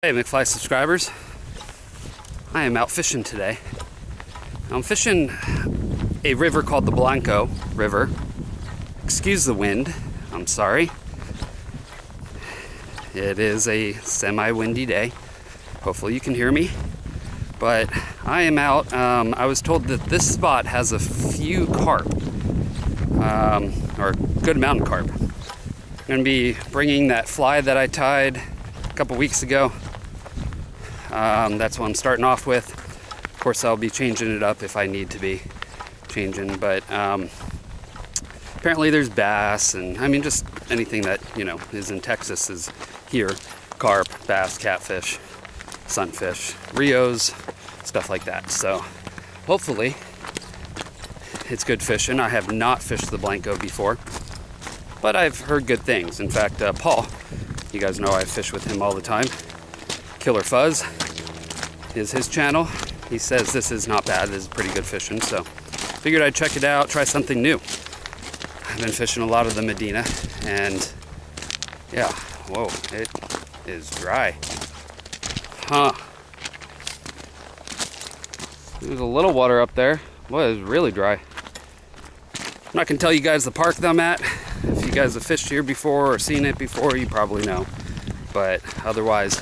Hey McFly subscribers, I am out fishing today. I'm fishing a river called the Blanco River. Excuse the wind, I'm sorry. It is a semi-windy day. Hopefully you can hear me. But I am out. I was told that this spot has a few carp, or a good amount of carp. I'm going to be bringing that fly that I tied a couple weeks ago. That's what I'm starting off with. Of course, I'll be changing it up if I need to be changing, but apparently there's bass, and I mean just anything that, you know, is in Texas is here. Carp, bass, catfish, sunfish, rios, stuff like that. So hopefully it's good fishing. I have not fished the Blanco before, but I've heard good things. In fact, Paul, you guys know I fish with him all the time. Killer Fuzz is his channel. He says this is not bad, this is pretty good fishing, so figured I'd check it out, try something new. I've been fishing a lot of the Medina, and yeah, whoa, it is dry. Huh. There's a little water up there. Boy, it's really dry. I'm not gonna tell you guys the park that I'm at. If you guys have fished here before or seen it before, you probably know. But otherwise,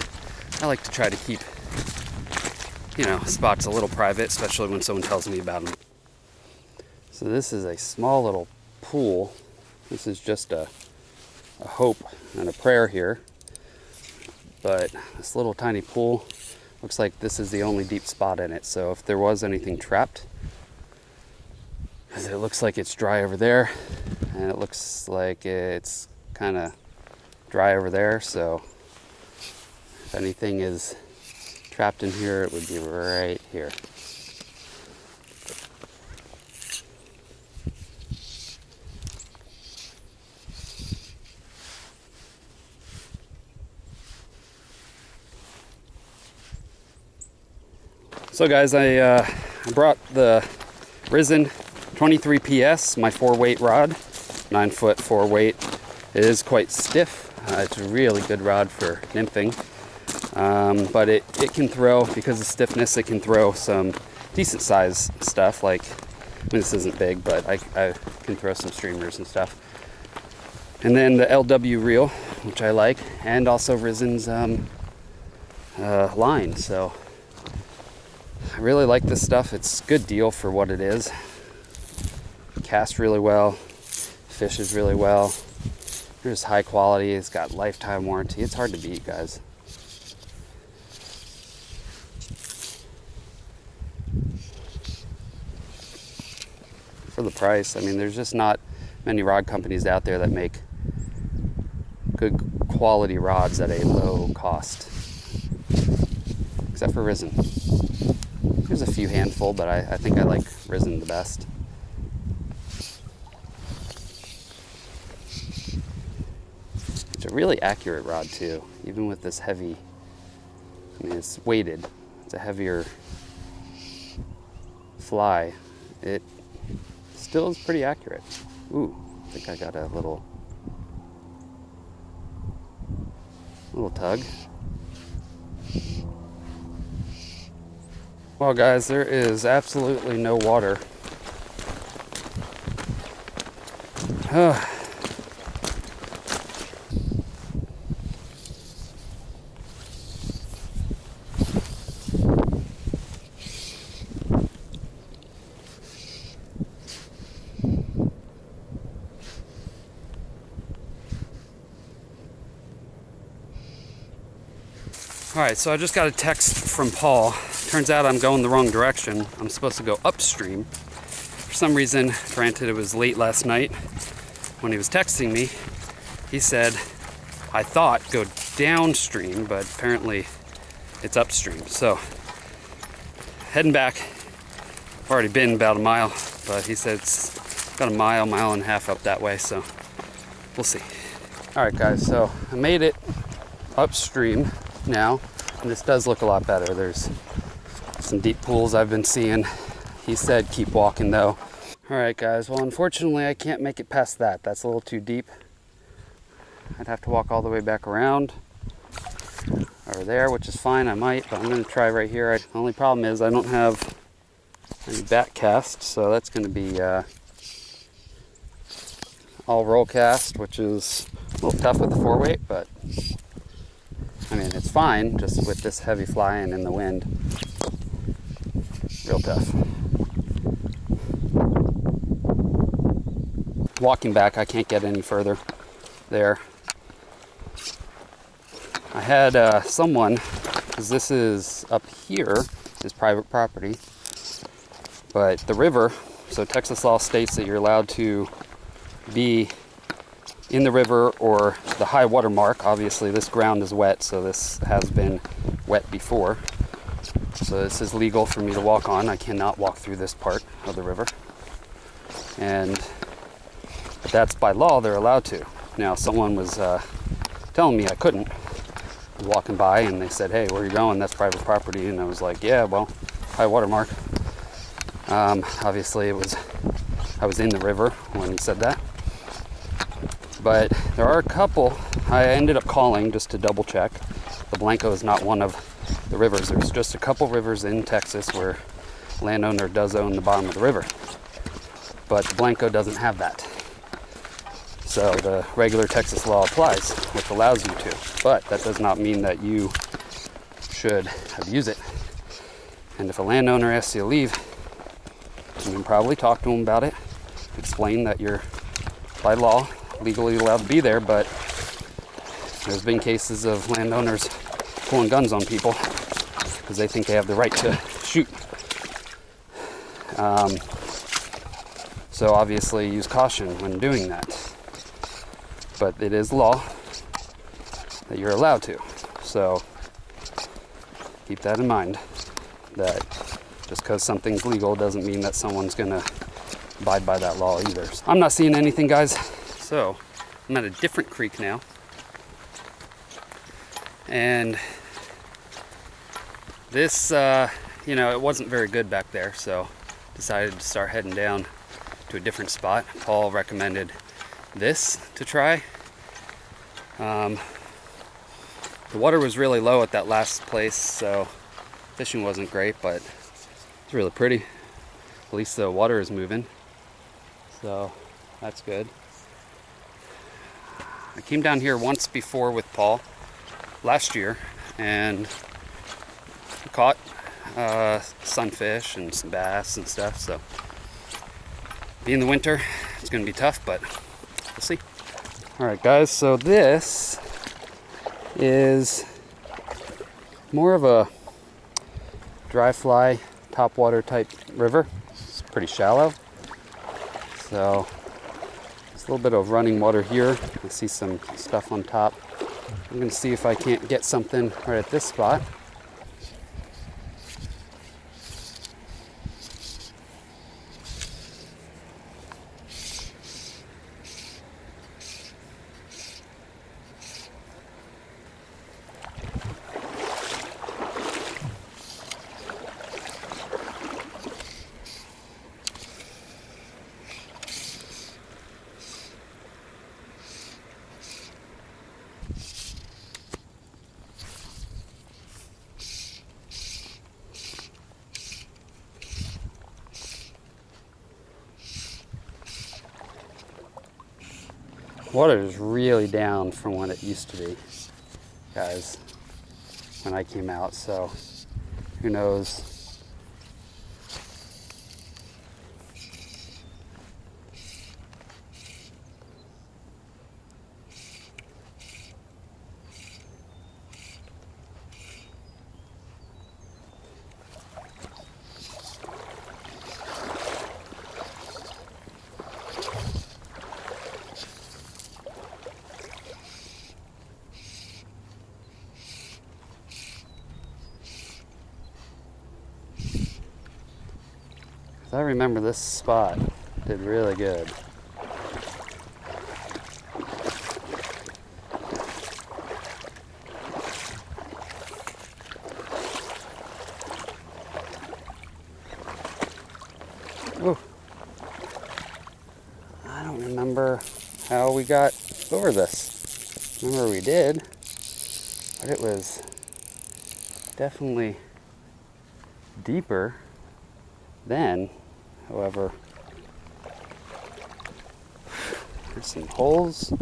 I like to try to keep, you know, spots a little private, especially when someone tells me about them. So this is a small little pool. This is just a hope and a prayer here. But this little tiny pool, looks like this is the only deep spot in it. So if there was anything trapped, because it looks like it's dry over there, and it looks like it's kind of dry over there, so if anything is trapped in here, it would be right here. So guys, I brought the Risen 23 PS, my 4-weight rod, 9-foot 4-weight. It is quite stiff. It's a really good rod for nymphing. But it can throw, because of stiffness, it can throw some decent size stuff. Like, I mean, this isn't big, but I can throw some streamers and stuff. And then the LW reel, which I like, and also Risen's line. So I really like this stuff. It's a good deal for what it is. Casts really well, fishes really well. It's high quality. It's got lifetime warranty. It's hard to beat, guys. For the price, I mean, there's just not many rod companies out there that make good quality rods at a low cost, except for Risen. There's a few handful, but I think I like Risen the best. It's a really accurate rod too, even with this heavy, I mean, it's weighted, it's a heavier fly. It still is pretty accurate. Ooh, I think I got a little tug. Well guys, there is absolutely no water. Alright, so I just got a text from Paul. Turns out I'm going the wrong direction. I'm supposed to go upstream. For some reason, granted it was late last night, when he was texting me, he said, I thought go downstream, but apparently it's upstream. So, heading back. I've already been about a mile, but he said it's about a mile and a half up that way, so we'll see. Alright guys, so I made it upstream now, and this does look a lot better. There's some deep pools I've been seeing. He said keep walking though. Alright guys, well unfortunately I can't make it past that. That's a little too deep. I'd have to walk all the way back around. or there, which is fine. I might, but I'm going to try right here. The only problem is I don't have any back cast, so that's going to be all roll cast, which is a little tough with the 4-weight, but I mean, it's fine, just with this heavy flying in the wind. Real tough. Walking back, I can't get any further there. I had someone, because this is up here, is private property, but the river, so Texas law states that you're allowed to be in the river or the high water mark. Obviously this ground is wet, so this has been wet before. So this is legal for me to walk on. I cannot walk through this part of the river. But that's by law, they're allowed to. Now someone was telling me I couldn't. I was walking by and they said, hey, where are you going? That's private property. And I was like, yeah, well, high water mark. Obviously I was in the river when he said that. But there are a couple, I ended up calling just to double check. The Blanco is not one of the rivers. There's just a couple rivers in Texas where landowner does own the bottom of the river. But the Blanco doesn't have that. So the regular Texas law applies, which allows you to. But that does not mean that you should abuse it. And if a landowner asks you to leave, you can probably talk to him about it. Explain that you're, by law, legally allowed to be there, but there's been cases of landowners pulling guns on people because they think they have the right to shoot. So obviously use caution when doing that. But it is law that you're allowed to. So keep that in mind, that just because something's legal doesn't mean that someone's going to abide by that law either. So I'm not seeing anything, guys. So I'm at a different creek now. And this, you know, it wasn't very good back there, so decided to start heading down to a different spot. Paul recommended this to try. The water was really low at that last place, so fishing wasn't great, but it's really pretty. At least the water is moving, so that's good. I came down here once before with Paul last year and caught sunfish and some bass and stuff, so being the winter, it's going to be tough, but we'll see. Alright guys, so this is more of a dry fly topwater type river. It's pretty shallow, so there's a little bit of running water here. I see some stuff on top. I'm going to see if I can't get something right at this spot. Water is really down from what it used to be, guys, when I came out, so who knows. I remember this spot did really good. Ooh. I don't remember how we got over this. I remember we did, but it was definitely deeper then. However, there's some holes.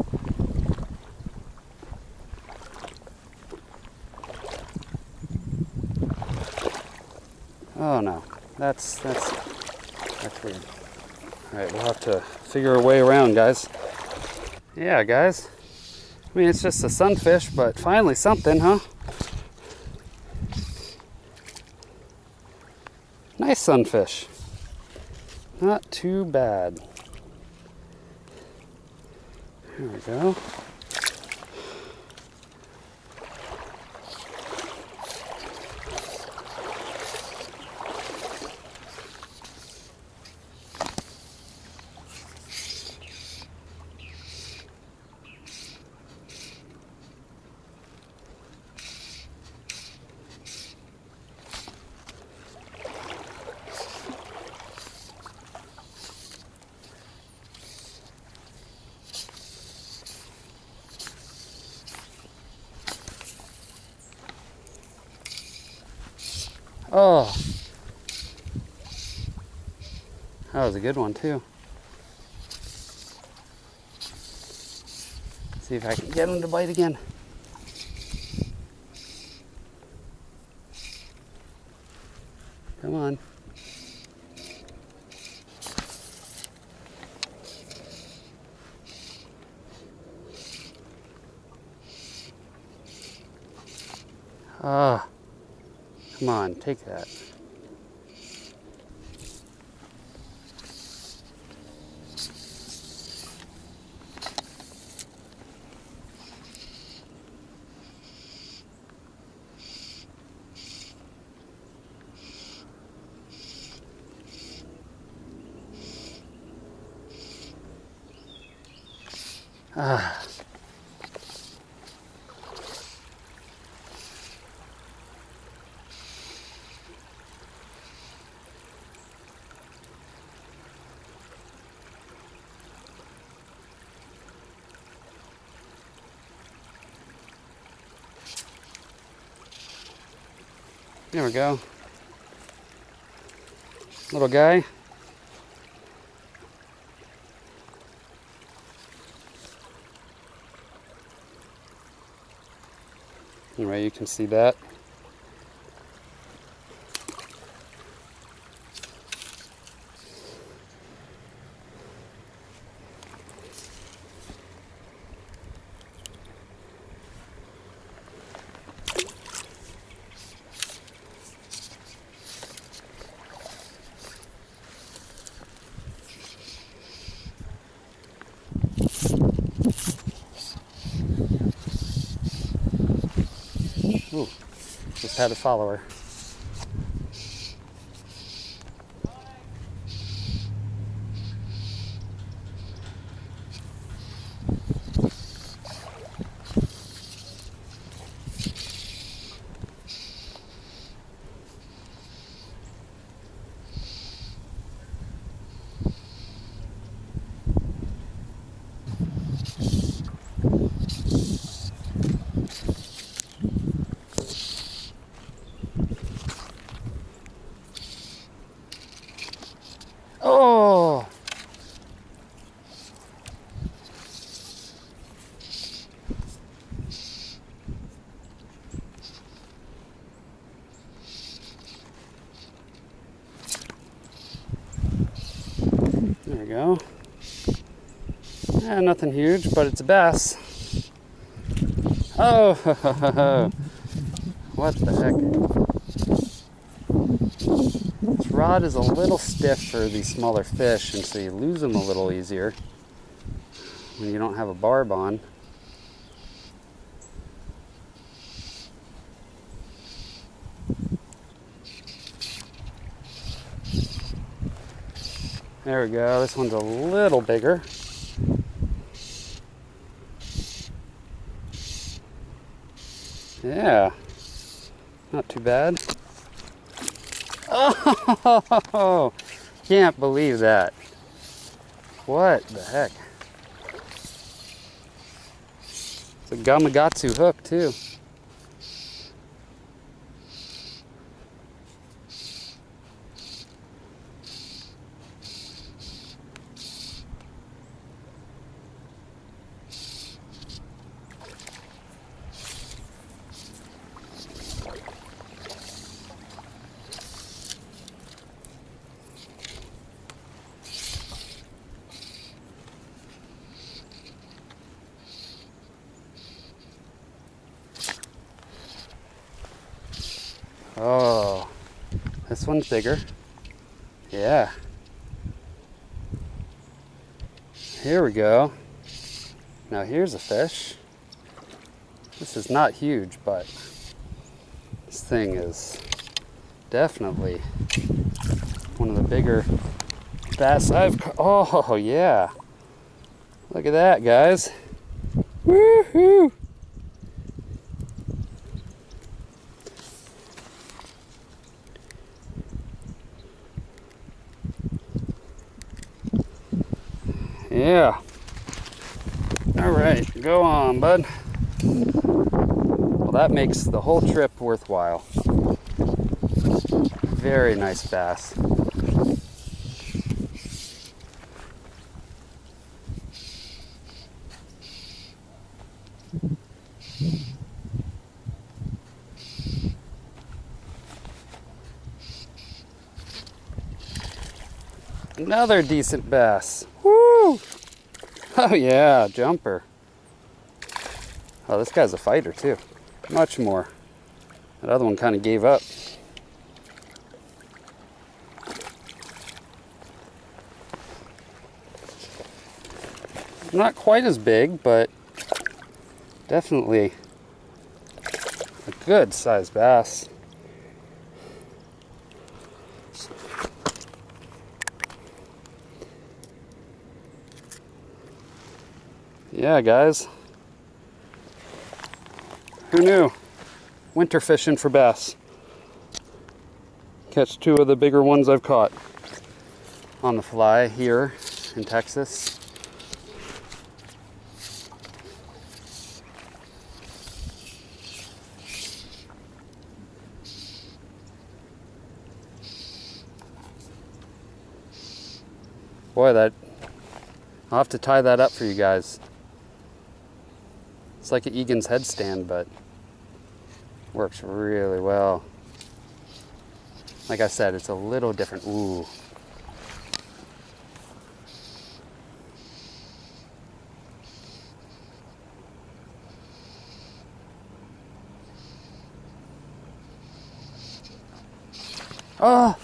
Oh no, that's weird. All right, we'll have to figure a way around, guys. Yeah, guys. I mean, it's just a sunfish, but finally something, huh? Nice sunfish. Not too bad. Here we go. Oh, that was a good one too. See if I can get him to bite again. Come on. Ah. Come on, take that. Ah. There we go. Little guy. Anyway, you can see that. Ooh, just had a follower. Oh! There we go. Nothing huge, but it's a bass. Oh! What the heck? This rod is a little stiff for these smaller fish, and so you lose them a little easier when you don't have a barb on. There we go. This one's a little bigger. Yeah, not too bad. Oh, can't believe that. What the heck? It's a Gamakatsu hook too. Oh, this one's bigger. Yeah. Here we go. Now here's a fish. This is not huge, but this thing is definitely one of the bigger bass I've caught. Oh, yeah. Look at that, guys. Woohoo! Yeah. All right, go on, bud. Well, that makes the whole trip worthwhile. Very nice bass. Another decent bass. Woo! Oh yeah, jumper. Oh, this guy's a fighter too. Much more. That other one kind of gave up. Not quite as big, but definitely a good sized bass. Yeah, guys. Who knew? Winter fishing for bass. Catch two of the bigger ones I've caught on the fly here in Texas. Boy, I'll have to tie that up for you guys. It's like an Egan's headstand, but works really well. Like I said, it's a little different. Ooh. Oh!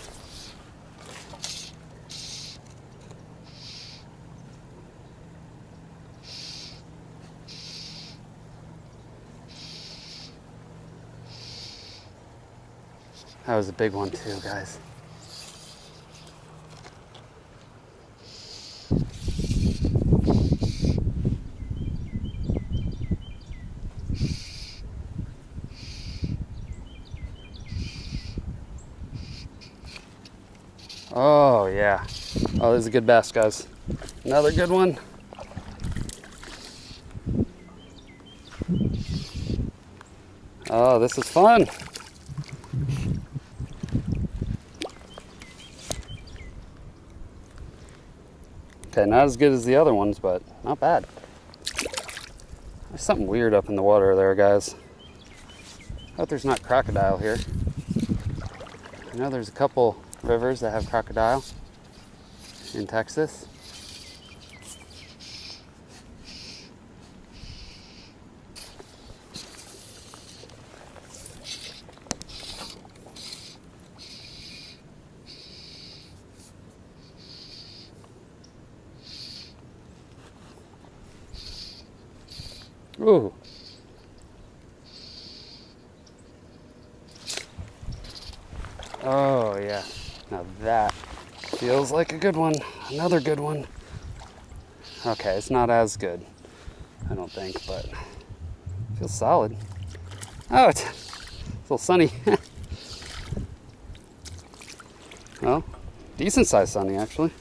That was a big one too, guys. Oh yeah. Oh, this is a good bass, guys. Another good one. Oh, this is fun. Okay, not as good as the other ones, but not bad. There's something weird up in the water there, guys. I hope there's not crocodile here. I know there's a couple rivers that have crocodile in Texas. Ooh. Oh yeah. Now that feels like a good one. Another good one. Okay, it's not as good, I don't think, but it feels solid. Oh, it's a little sunny. Well, decent sized sunny actually.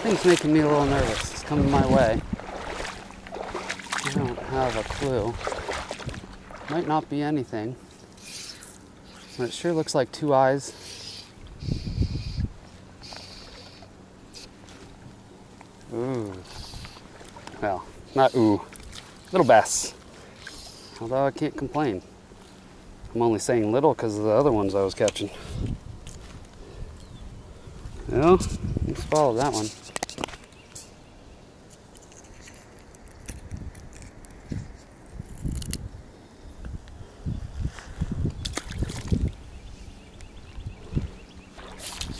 Something's making me a little nervous. It's coming my way. I don't have a clue. Might not be anything. But it sure looks like two eyes. Well, not ooh. Little bass. Although I can't complain. I'm only saying little because of the other ones I was catching. Well, let's follow that one.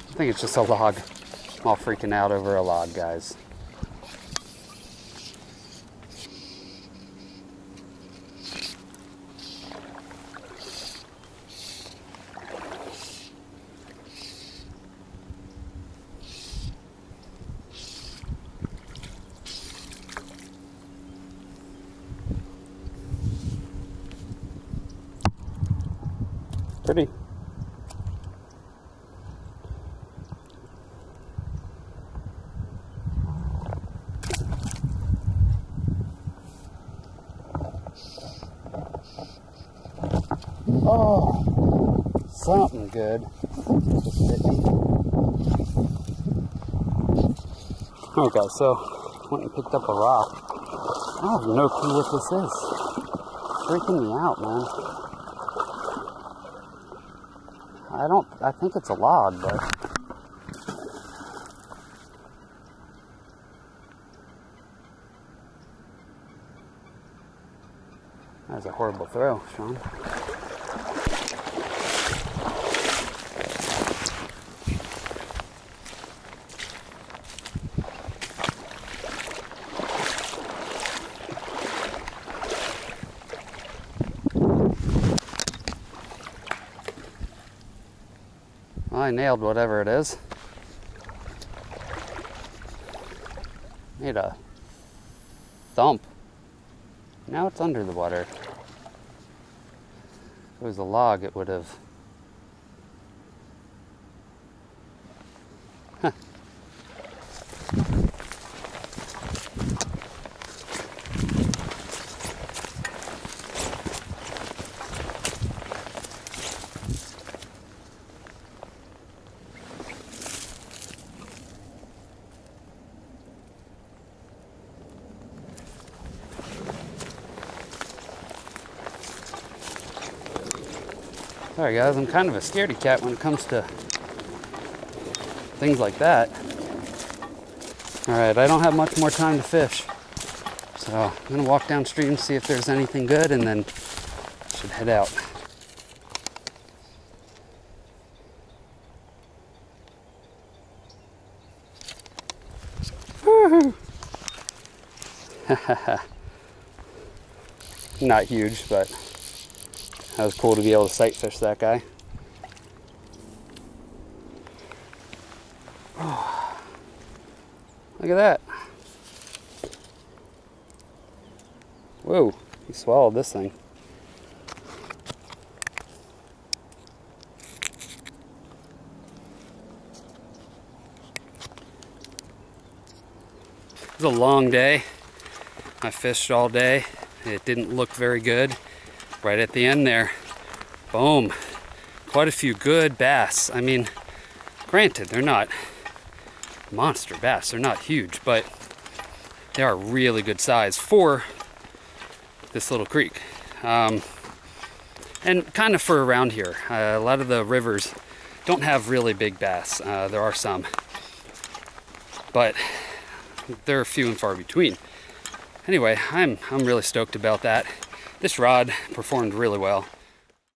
I think it's just a log. I'm all freaking out over a log, guys. Pretty. Oh, something good. Okay, so went and picked up a rock. I have no clue what this is. It's freaking me out, man. I think it's a log, but that was a horrible throw, Sean. Well, I nailed whatever it is. Made a thump. Now it's under the water. If it was a log, it would have... Huh. Sorry guys, I'm kind of a scaredy cat when it comes to things like that. Alright, I don't have much more time to fish. So I'm gonna walk downstream, see if there's anything good, and then should head out. Woohoo! Not huge, but that was cool to be able to sight fish that guy. Oh, look at that. Whoa, he swallowed this thing. It was a long day. I fished all day. It didn't look very good. Right at the end there, boom, quite a few good bass. I mean, granted, they're not monster bass, they're not huge, but they are really good size for this little creek. And kind of for around here. A lot of the rivers don't have really big bass. There are some, but they're few and far between. Anyway, I'm really stoked about that. This rod performed really well.